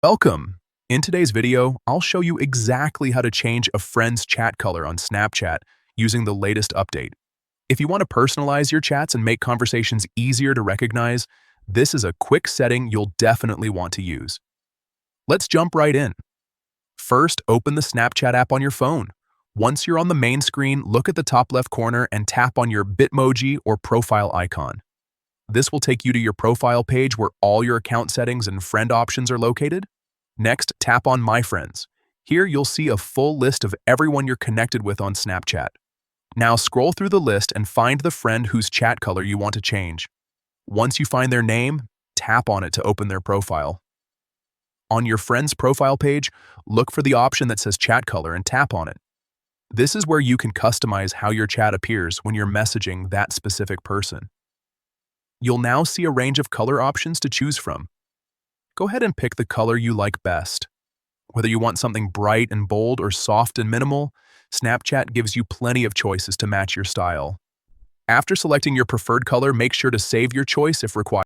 Welcome! In today's video, I'll show you exactly how to change a friend's chat color on Snapchat using the latest update. If you want to personalize your chats and make conversations easier to recognize, this is a quick setting you'll definitely want to use. Let's jump right in. First, open the Snapchat app on your phone. Once you're on the main screen, look at the top left corner and tap on your Bitmoji or profile icon. This will take you to your profile page where all your account settings and friend options are located. Next, tap on My Friends. Here you'll see a full list of everyone you're connected with on Snapchat. Now scroll through the list and find the friend whose chat color you want to change. Once you find their name, tap on it to open their profile. On your friend's profile page, look for the option that says Chat Color and tap on it. This is where you can customize how your chat appears when you're messaging that specific person. You'll now see a range of color options to choose from. Go ahead and pick the color you like best. Whether you want something bright and bold or soft and minimal, Snapchat gives you plenty of choices to match your style. After selecting your preferred color, make sure to save your choice if required.